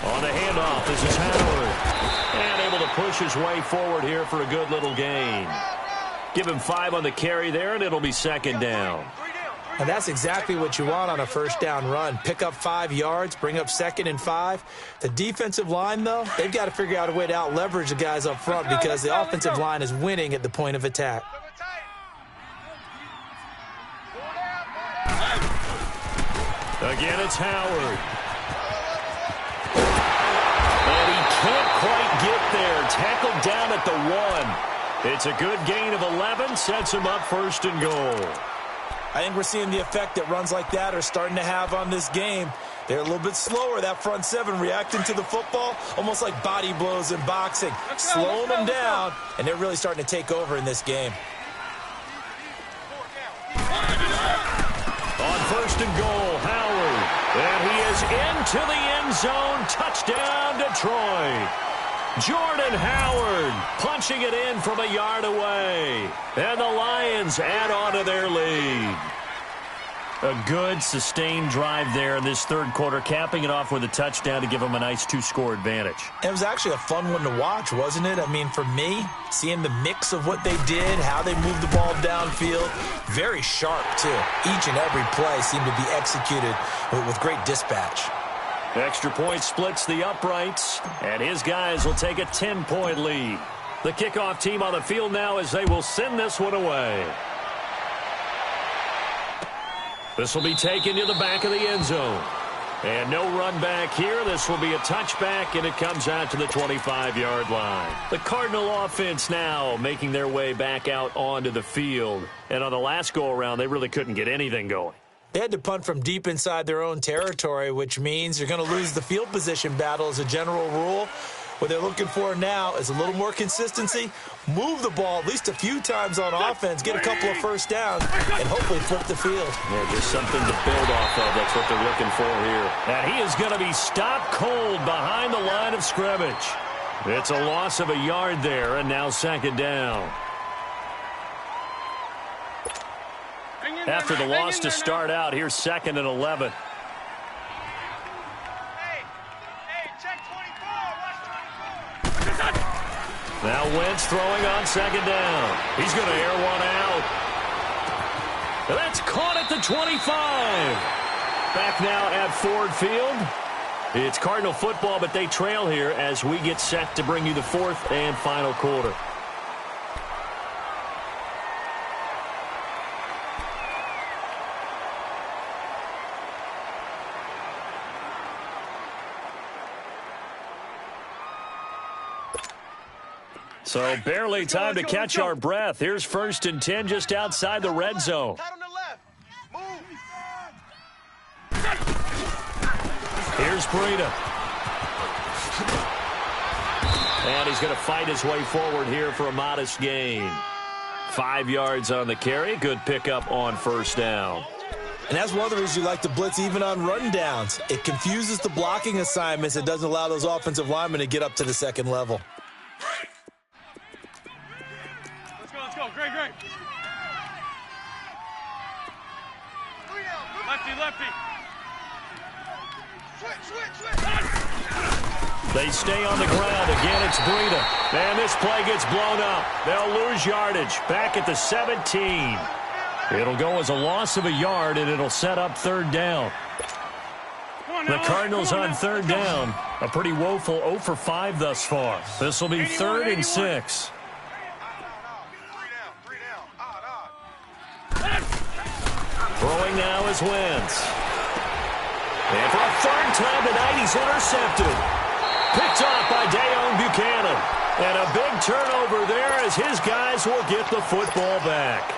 On the handoff, this is Howard. And able to push his way forward here for a good little gain. Give him 5 on the carry there, and it'll be 2nd down. And that's exactly what you want on a 1st down run. Pick up 5 yards, bring up 2nd and 5. The defensive line, though, they've got to figure out a way to out-leverage the guys up front because the offensive line is winning at the point of attack. Again, it's Howard. And he can't quite get there. Tackled down at the 1. It's a good gain of 11. Sets him up 1st and goal. I think we're seeing the effect that runs like that are starting to have on this game. They're a little bit slower, that front 7, reacting to the football, almost like body blows in boxing. Slowing them down, and they're really starting to take over in this game. On 1st and goal, Howard. And he is into the end zone. Touchdown, Detroit. Jordan Howard punching it in from a yard away. And the Lions add on to their lead. A good, sustained drive there in this 3rd quarter, capping it off with a touchdown to give them a nice 2-score advantage. It was actually a fun one to watch, wasn't it? I mean, for me, seeing the mix of what they did, how they moved the ball downfield, very sharp, too. Each and every play seemed to be executed with great dispatch. Extra point splits the uprights, and his guys will take a 10-point lead. The kickoff team on the field now as they will send this one away. This will be taken to the back of the end zone. And no run back here. This will be a touchback, and it comes out to the 25-yard line. The Cardinal offense now making their way back out onto the field. And on the last go-around, they really couldn't get anything going. They had to punt from deep inside their own territory, which means you're going to lose the field position battle as a general rule. What they're looking for now is a little more consistency, move the ball at least a few times on offense, get a couple of 1st downs, and hopefully flip the field. Yeah, just something to build off of. That's what they're looking for here. And he is going to be stopped cold behind the line of scrimmage. It's a loss of a yard there, and now 2nd down. After the loss to start out, here's 2nd and 11. Hey, check 24. Watch 24. Now Wentz throwing on 2nd down. He's going to air one out. That's caught at the 25. Back now at Ford Field. It's Cardinal football, but they trail here as we get set to bring you the 4th and final quarter. So barely time to catch our breath. Here's 1st and 10 just outside the red zone. Tight on the left. Move. Here's Breida. And he's going to fight his way forward here for a modest gain. 5 yards on the carry. Good pickup on 1st down. And that's one of the reasons you like to blitz even on run downs. It confuses the blocking assignments. It doesn't allow those offensive linemen to get up to the 2nd level. Let's go. Great. Lefty. Switch. They stay on the ground. Again, it's Breida. And this play gets blown up. They'll lose yardage. Back at the 17. It'll go as a loss of a yard, and it'll set up 3rd down. The Cardinals on 3rd down. A pretty woeful 0 for 5 thus far. This will be 3rd and 6. Throwing now is Wentz. And for a 3rd time tonight, he's intercepted. Picked off by Dayon Buchanan. And a big turnover there as his guys will get the football back.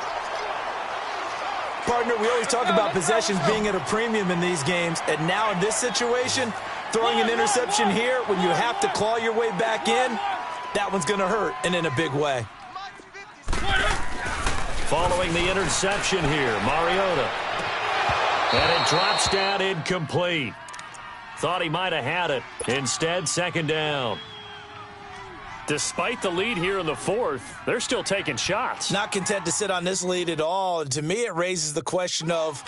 Partner, we always talk about possessions being at a premium in these games. And now in this situation, throwing an interception here when you have to claw your way back in, that one's going to hurt, and in a big way. Following the interception here, Mariota. And it drops down incomplete. Thought he might have had it. Instead, 2nd down. Despite the lead here in the 4th, they're still taking shots. Not content to sit on this lead at all. And to me, it raises the question of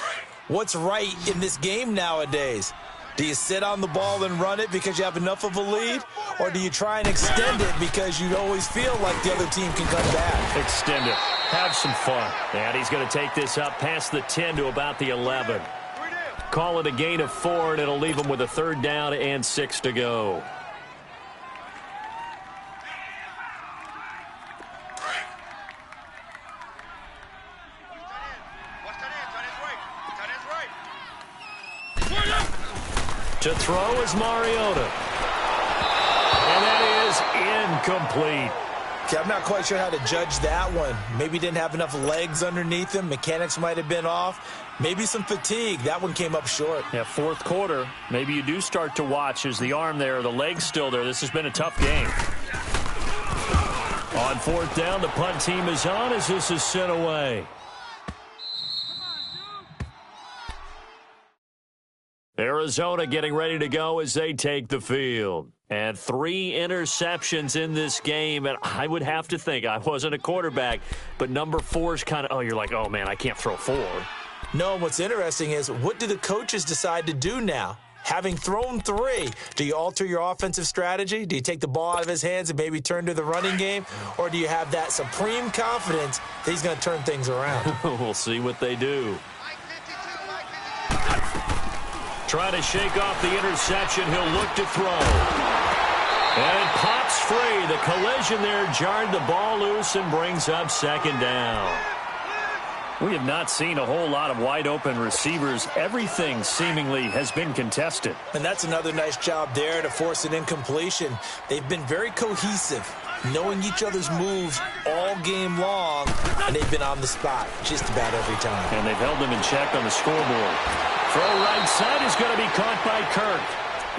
what's right in this game nowadays. Do you sit on the ball and run it because you have enough of a lead? Or do you try and extend it because you always feel like the other team can come back? Extend it. Have some fun. And he's going to take this up past the 10 to about the 11. Call it a gain of 4, and it'll leave him with a 3rd down and 6 to go. To throw is Mariota. And that is incomplete. Okay, I'm not quite sure how to judge that one. Maybe didn't have enough legs underneath him. Mechanics might have been off. Maybe some fatigue. That one came up short. Yeah, 4th quarter. Maybe you do start to watch. Is the arm there, the leg's still there? This has been a tough game. On 4th down, the punt team is on as this is sent away. Arizona getting ready to go as they take the field. And 3 interceptions in this game. And I would have to think, I wasn't a quarterback, but number 4 is kind of, you're like, oh, man, I can't throw 4. No, what's interesting is what do the coaches decide to do now? Having thrown 3, do you alter your offensive strategy? Do you take the ball out of his hands and maybe turn to the running game? Or do you have that supreme confidence that he's going to turn things around? We'll see what they do. Trying to shake off the interception. He'll look to throw. And it pops free. The collision there jarred the ball loose and brings up 2nd down. We have not seen a whole lot of wide-open receivers. Everything seemingly has been contested. And that's another nice job there to force an incompletion. They've been very cohesive, knowing each other's moves all game long, and they've been on the spot just about every time. And they've held them in check on the scoreboard. Throw right side is going to be caught by Kirk.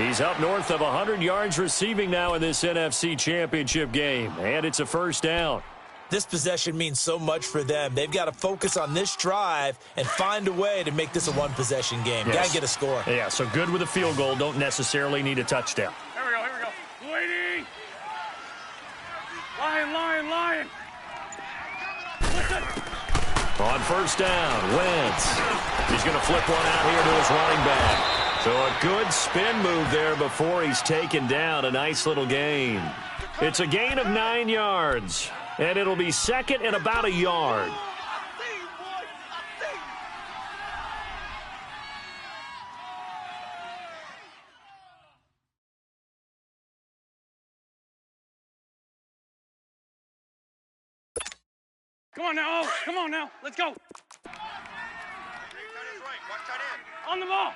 He's up north of 100 yards receiving now in this NFC Championship game, and it's a 1st down. This possession means so much for them. They've got to focus on this drive and find a way to make this a one-possession game. Yes. Got to get a score. Yeah, so good with a field goal. Don't necessarily need a touchdown. Here we go. Waiting. Lion. Listen. On first down, Wentz. He's going to flip one out here to his running back. So a good spin move there before he's taken down. A nice little gain. It's a gain of 9 yards, and it'll be second and about a yard. Come on now. Oh, come on now. Let's go. On the ball.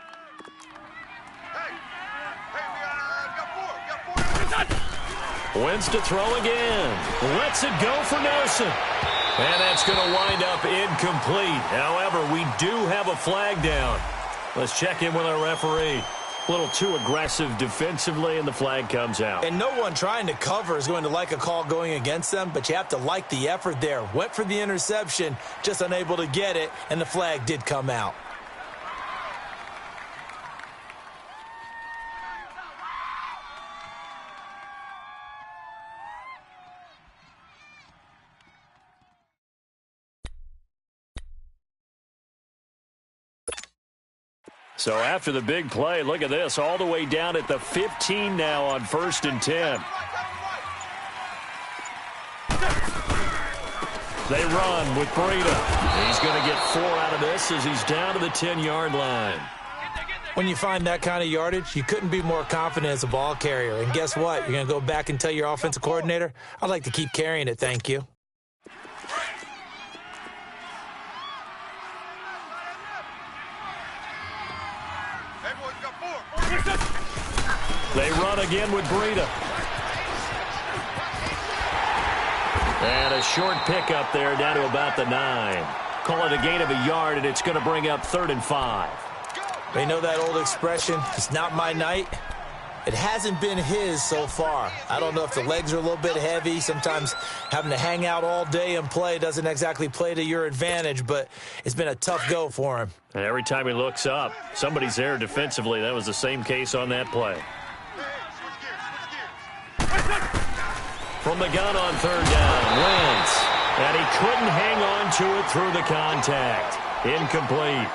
Hey, we got 4. Wentz to throw again. Lets it go for Nelson. And that's going to wind up incomplete. However, we do have a flag down. Let's check in with our referee. A little too aggressive defensively, and the flag comes out. And no one trying to cover is going to like a call going against them, but you have to like the effort there. Went for the interception, just unable to get it, and the flag did come out. So after the big play, look at this, all the way down at the 15 now on 1st and 10. They run with Breida. He's going to get 4 out of this as he's down to the 10-yard line. When you find that kind of yardage, you couldn't be more confident as a ball carrier. And guess what? You're going to go back and tell your offensive coordinator, I'd like to keep carrying it, thank you. They run again with Breida. And a short pickup there down to about the 9. Call it a gain of a yard, and it's going to bring up 3rd and 5. They know that old expression, it's not my night. It hasn't been his so far. I don't know if the legs are a little bit heavy. Sometimes having to hang out all day and play doesn't exactly play to your advantage, but it's been a tough go for him. And every time he looks up, somebody's there defensively. That was the same case on that play. From the gun on 3rd down, Wentz. And he couldn't hang on to it through the contact. Incomplete.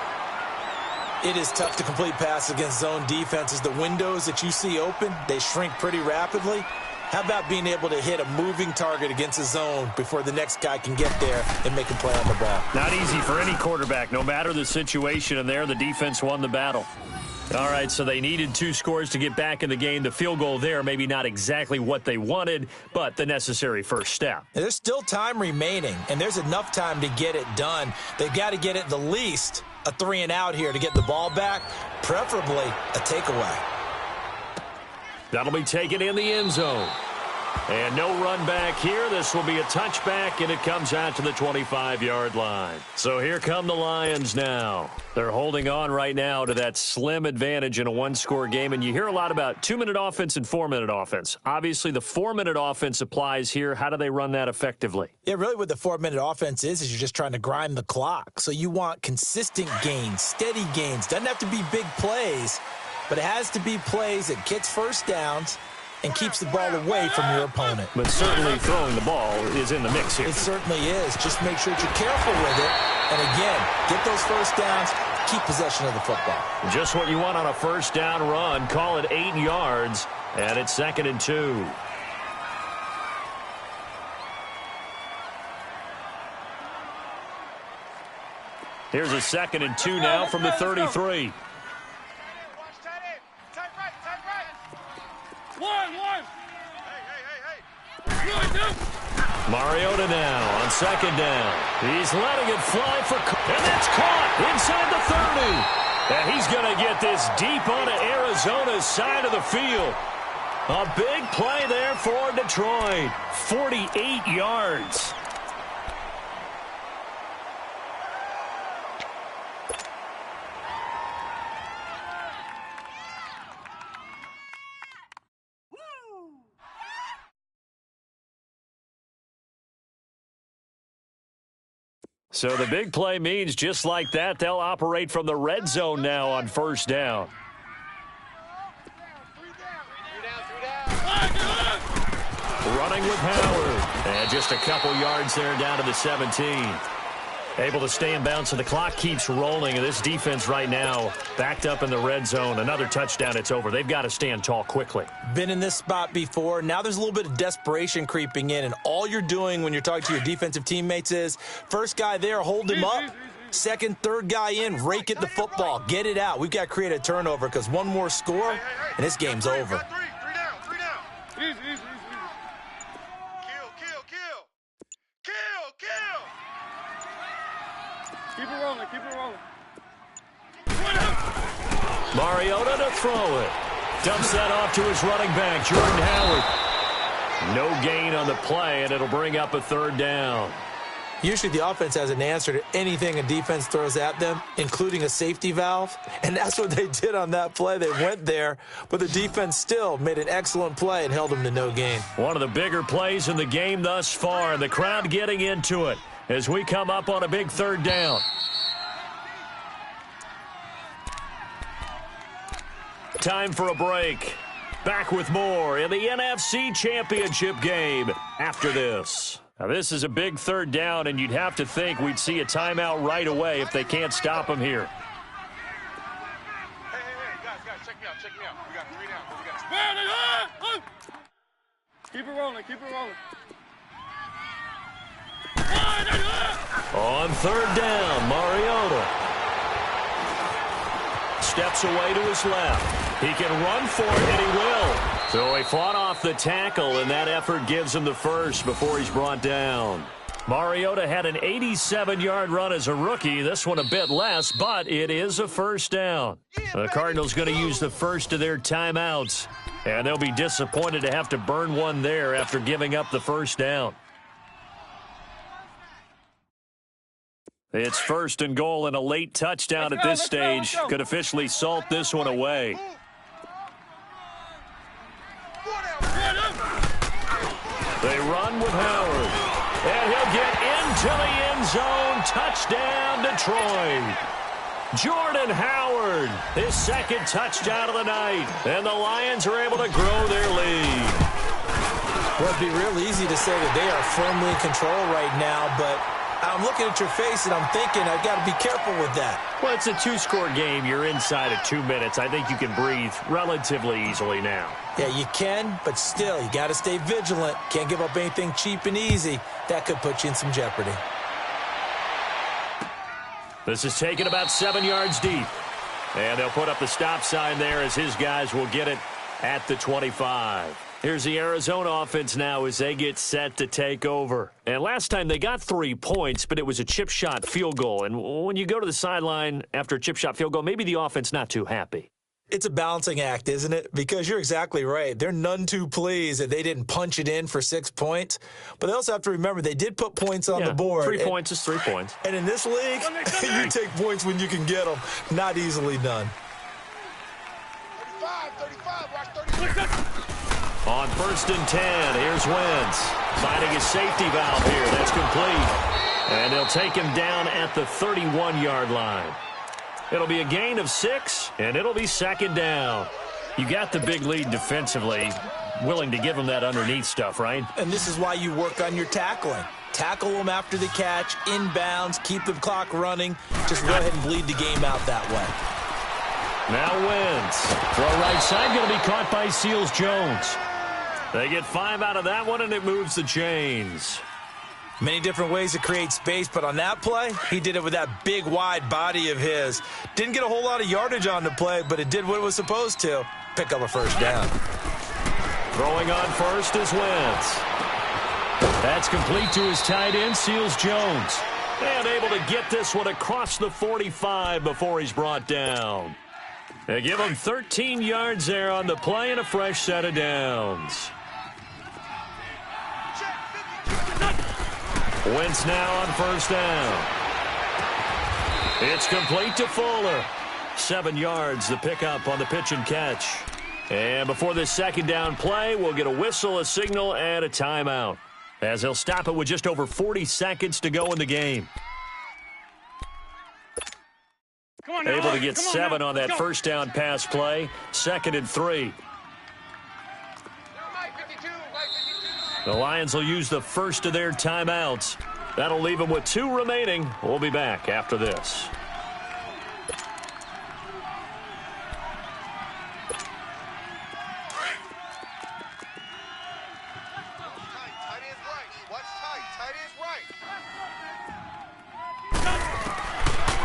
It is tough to complete passes against zone defenses. The windows that you see open, they shrink pretty rapidly. How about being able to hit a moving target against a zone before the next guy can get there and make a play on the ball? Not easy for any quarterback, no matter the situation, and there the defense won the battle. All right, so they needed 2 scores to get back in the game. The field goal there, maybe not exactly what they wanted, but the necessary first step. There's still time remaining, and there's enough time to get it done. They've got to get it the least a 3-and-out here to get the ball back, preferably a takeaway. That'll be taken in the end zone. And no run back here. This will be a touchback, and it comes out to the 25-yard line. So here come the Lions now. They're holding on right now to that slim advantage in a 1-score game, and you hear a lot about 2-minute offense and 4-minute offense. Obviously, the 4-minute offense applies here. How do they run that effectively? Yeah, really what the 4-minute offense is you're just trying to grind the clock. So you want consistent gains, steady gains. Doesn't have to be big plays, but it has to be plays that gets first downs and keeps the ball away from your opponent. But certainly throwing the ball is in the mix here. It certainly is. Just make sure that you're careful with it. And again, get those first downs, keep possession of the football. Just what you want on a first down run. Call it 8 yards, and it's 2nd and 2. Here's a 2nd and 2 now from the 33. Mariota now on 2nd down. He's letting it fly for, and that's caught inside the 30. And he's going to get this deep onto Arizona's side of the field. A big play there for Detroit. 48 yards. So the big play means just like that, they'll operate from the red zone now on first down. Running with Howard. And just a couple yards there down to the 17. Able to stay in bounds, so the clock keeps rolling, and this defense right now backed up in the red zone. Another touchdown, it's over. They've got to stand tall quickly. Been in this spot before. Now there's a little bit of desperation creeping in, and all you're doing when you're talking to your defensive teammates is, first guy there, hold him up. Second, third guy in, rake at the football. Get it out. We've got to create a turnover because one more score, and this game's over. Three down. Easy. Kill. Keep it rolling. Mariota to throw it. Dumps that off to his running back, Jordan Howard. No gain on the play, and it'll bring up a third down. Usually the offense has an answer to anything a defense throws at them, including a safety valve, and that's what they did on that play. They went there, but the defense still made an excellent play and held them to no gain. One of the bigger plays in the game thus far, and the crowd getting into it as we come up on a big third down. Time for a break. Back with more in the NFC Championship game after this. Now, this is a big third down, and you'd have to think we'd see a timeout right away if they can't stop him here. Hey, guys, check me out. We got 3 down. Keep it rolling. On third down, Mariota steps away to his left. He can run for it, and he will. So he fought off the tackle, and that effort gives him the first before he's brought down. Mariota had an 87-yard run as a rookie. This one a bit less, but it is a first down. The Cardinals going to use the first of their timeouts, and they'll be disappointed to have to burn one there after giving up the first down. It's first and goal, and a late touchdown at this stage could officially salt this one away. They run with Howard, and he'll get into the end zone. Touchdown, Detroit. Jordan Howard, his second touchdown of the night, and the Lions are able to grow their lead. Well, it'd be real easy to say that they are firmly in control right now, but I'm looking at your face and I'm thinking I've got to be careful with that. Well, it's a 2-score game. You're inside of 2 minutes. I think you can breathe relatively easily now. Yeah, you can, but still, you got to stay vigilant. Can't give up anything cheap and easy. That could put you in some jeopardy. This is taken about 7 yards deep. And they'll put up the stop sign there as his guys will get it at the 25. Here's the Arizona offense now as they get set to take over. And last time they got 3 points, but it was a chip shot field goal. And when you go to the sideline after a chip shot field goal, maybe the offense not too happy. It's a balancing act, isn't it? Because you're exactly right. They're none too pleased that they didn't punch it in for 6 points. But they also have to remember they did put points on the board. 3 points is 3 points. And in this league, you take points when you can get them. Not easily done. 35, watch 36. On 1st and 10, here's Wentz. Finding his safety valve here. That's complete. And they'll take him down at the 31-yard line. It'll be a gain of 6, and it'll be second down. You got the big lead defensively, willing to give them that underneath stuff, right? And this is why you work on your tackling. Tackle them after the catch, inbounds, keep the clock running. Just go ahead and bleed the game out that way. Now Wentz. Throw right side, going to be caught by Seals-Jones. They get 5 out of that one, and it moves the chains. Many different ways to create space, but on that play, he did it with that big, wide body of his. Didn't get a whole lot of yardage on the play, but it did what it was supposed to. Pick up a first down. Throwing on first is Wentz. That's complete to his tight end, Seals-Jones. And able to get this one across the 45 before he's brought down. They give him 13 yards there on the play and a fresh set of downs. Wentz now on first down. It's complete to Fuller. 7 yards, the pickup on the pitch and catch. And before this second down play, we'll get a whistle, a signal, and a timeout, as they'll stop it with just over 40 seconds to go in the game. Come on now. Able to get 7 on that first down pass play. 2nd and 3. The Lions will use the first of their timeouts That'll leave him with 2 remaining. We'll be back after this.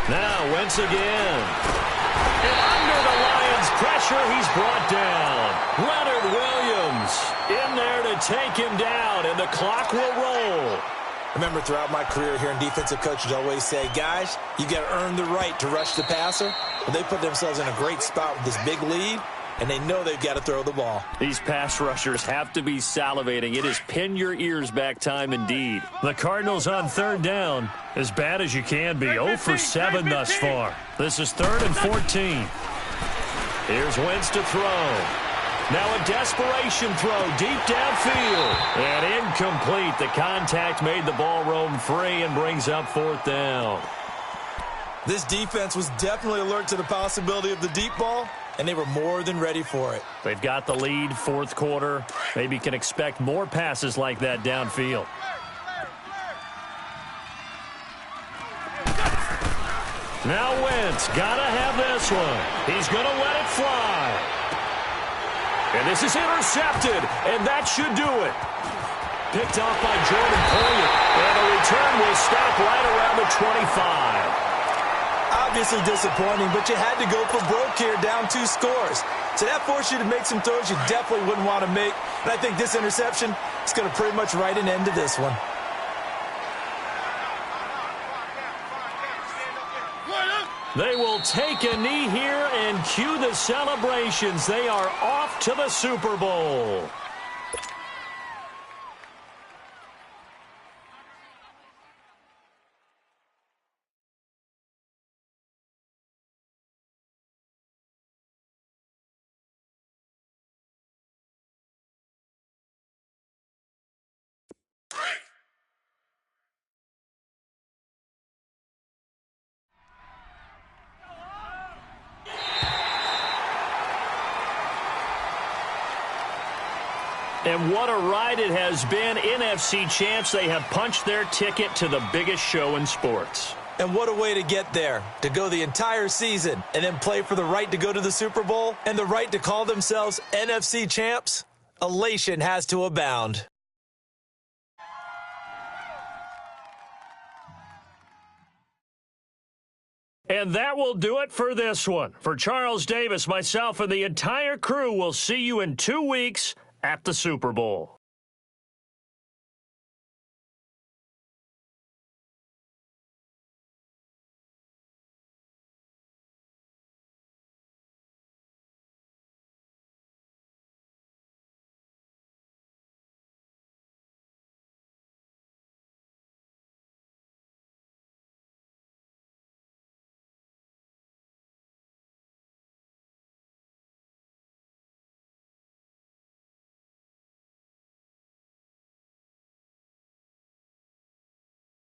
Now Wentz again. And under the Lions' pressure, he's brought down. Leonard Williams in there to take him down, and the clock will roll. Remember, throughout my career here in defensive coaches always say, guys, you got to earn the right to rush the passer. But they put themselves in a great spot with this big lead, and they know they've got to throw the ball. These pass rushers have to be salivating. It is pin your ears back time indeed. The Cardinals on 3rd down, as bad as you can be. 0 for 7 thus far. This is 3rd and 14. Here's Wentz to throw. Now a desperation throw deep downfield. And incomplete. The contact made the ball roam free and brings up 4th down. This defense was definitely alert to the possibility of the deep ball, and they were more than ready for it. They've got the lead, 4th quarter. Maybe can expect more passes like that downfield. Now Wentz, gotta have this one. He's gonna let it fly. And this is intercepted, and that should do it. Picked off by Jordan Poyer, and the return will stop right around the 25. Obviously disappointing, but you had to go for broke here, down 2 scores. So that forced you to make some throws you definitely wouldn't want to make. And I think this interception is going to pretty much write an end to this one. They will take a knee here and cue the celebrations. They are off to the Super Bowl. And what a ride it has been. NFC champs, they have punched their ticket to the biggest show in sports. And what a way to get there, to go the entire season and then play for the right to go to the Super Bowl and the right to call themselves NFC champs. Elation has to abound. And that will do it for this one. For Charles Davis, myself, and the entire crew, will see you in 2 weeks at the Super Bowl.